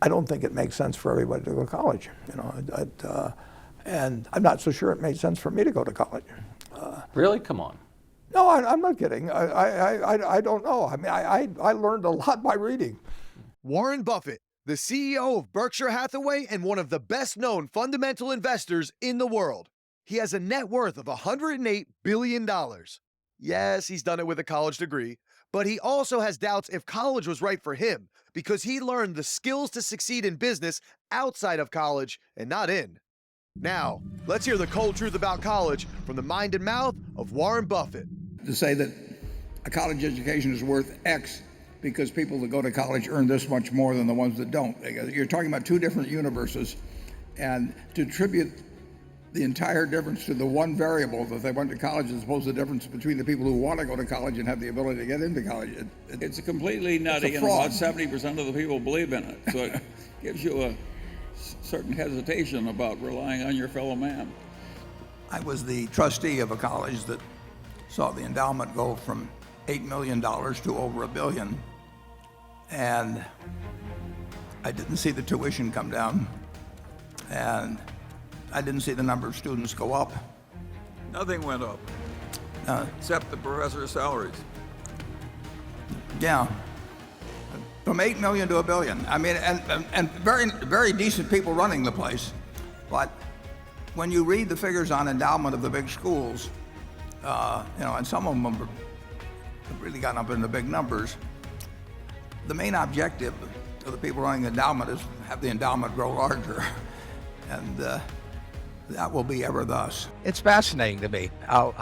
I don't think it makes sense for everybody to go to college. And I'm not so sure it made sense for me to go to college. Really? Come on. No, I'm not kidding. I don't know. I mean, I learned a lot by reading. Warren Buffett, the CEO of Berkshire Hathaway and one of the best-known fundamental investors in the world. He has a net worth of $108 billion. Yes, he's done it with a college degree, but he also has doubts if college was right for him because he learned the skills to succeed in business outside of college and not in. Now, let's hear the cold truth about college from the mind and mouth of Warren Buffett. To say that a college education is worth X because people that go to college earn this much more than the ones that don't. You're talking about two different universes, and to attribute the entire difference to the one variable that they went to college as opposed to the difference between the people who want to go to college and have the ability to get into college. It's completely nutty, and about 70% of the people believe in it. So it gives you a certain hesitation about relying on your fellow man. I was the trustee of a college that saw the endowment go from $8 million to over $1 billion. And I didn't see the tuition come down. And I didn't see the number of students go up. Nothing went up, except the professor's salaries. Yeah, from 8 million to $1 billion. I mean, and very decent people running the place. But when you read the figures on endowment of the big schools, and some of them have really gotten up into big numbers, the main objective of the people running the endowment is to have the endowment grow larger. And that will be ever thus. It's fascinating to me how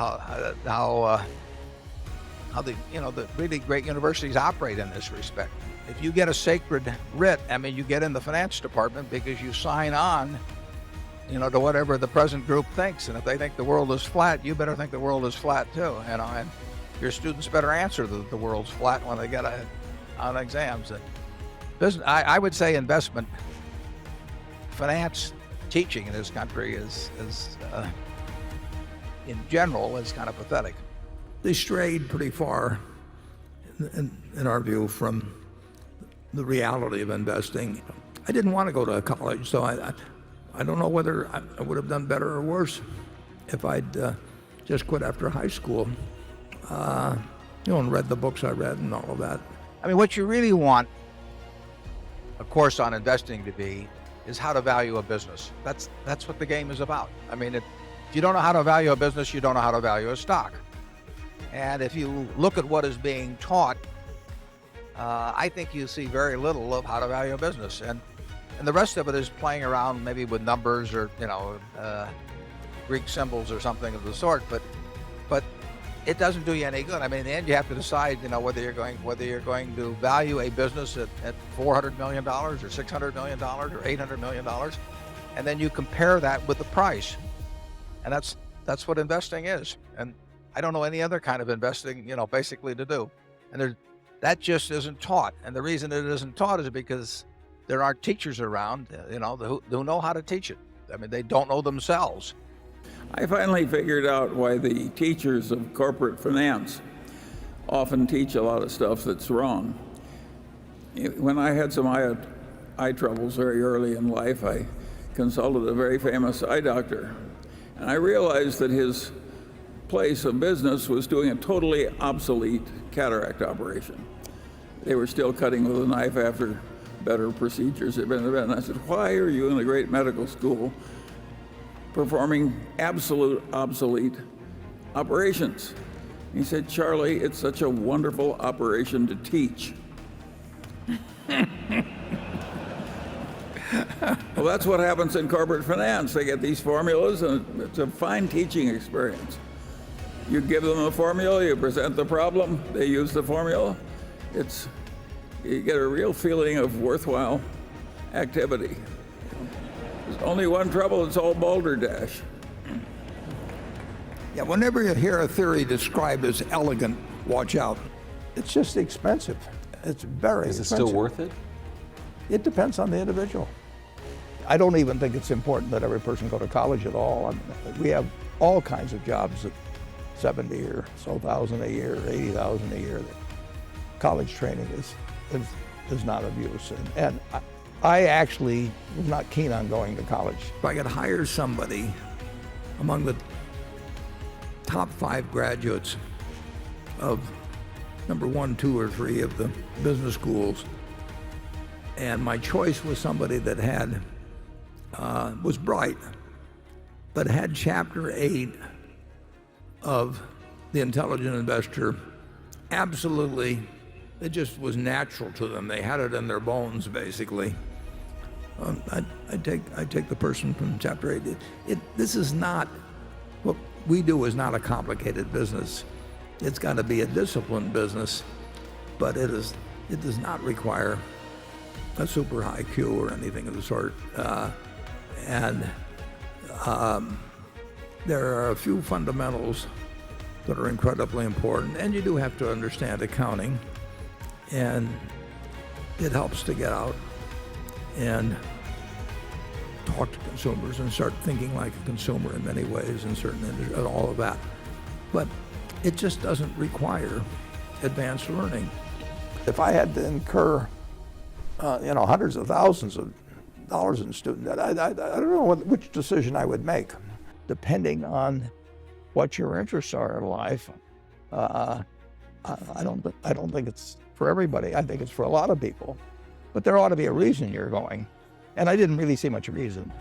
the really great universities operate in this respect. If you get a sacred writ, I mean, you get in the finance department because you sign on, to whatever the present group thinks. And if they think the world is flat, you better think the world is flat too. And your students better answer that the world's flat when they get on exams. And business, I would say investment, finance, teaching in this country is in general, is kind of pathetic. They strayed pretty far, in our view, from the reality of investing. I didn't want to go to college, so I don't know whether I would have done better or worse if I'd just quit after high school, and read the books I read and all of that. I mean, what you really want a course on investing to be is how to value a business. That's what the game is about. I mean, if you don't know how to value a business, you don't know how to value a stock. And if you look at what is being taught, I think you see very little of how to value a business. And the rest of it is playing around maybe with numbers or, Greek symbols or something of the sort, but it doesn't do you any good. I mean, in the end, you have to decide, whether you're going to value a business at $400 million or $600 million or $800 million, and then you compare that with the price, and that's what investing is. And I don't know any other kind of investing, basically to do, and that just isn't taught. And the reason it isn't taught is because there aren't teachers around, who know how to teach it. I mean, they don't know themselves. I finally figured out why the teachers of corporate finance often teach a lot of stuff that's wrong. When I had some eye troubles very early in life, I consulted a very famous eye doctor, and I realized that his place of business was doing a totally obsolete cataract operation. They were still cutting with a knife after better procedures had been invented. And I said, why are you in the great medical school performing absolute obsolete operations? He said, Charlie, it's such a wonderful operation to teach. Well, that's what happens in corporate finance. They get these formulas, and it's a fine teaching experience. You give them a formula, you present the problem, they use the formula. You get a real feeling of worthwhile activity. There's only one trouble, it's all balderdash. Yeah, whenever you hear a theory described as elegant, watch out. It's just expensive. It's very expensive. Is it still worth it? It depends on the individual. I don't even think it's important that every person go to college at all. I mean, we have all kinds of jobs at 70 or so thousand a year, 80,000 a year. College training is not of use. And I actually was not keen on going to college. If I could hire somebody among the top 5 graduates of number 1, 2, or 3 of the business schools, and my choice was somebody that had was bright, but had chapter 8 of The Intelligent Investor absolutely, it just was natural to them. They had it in their bones, basically. I'd take the person from chapter 8. This is not, what we do is not a complicated business. It's got to be a disciplined business, but it does not require a super high IQ or anything of the sort. There are a few fundamentals that are incredibly important, and you do have to understand accounting, and it helps to get out and talk to consumers and start thinking like a consumer in many ways in certain industries, and all of that. But it just doesn't require advanced learning. If I had to incur hundreds of thousands of dollars in student debt, I don't know which decision I would make. Depending on what your interests are in life, I don't think it's for everybody. I think it's for a lot of people. But there ought to be a reason you're going. And I didn't really see much reason.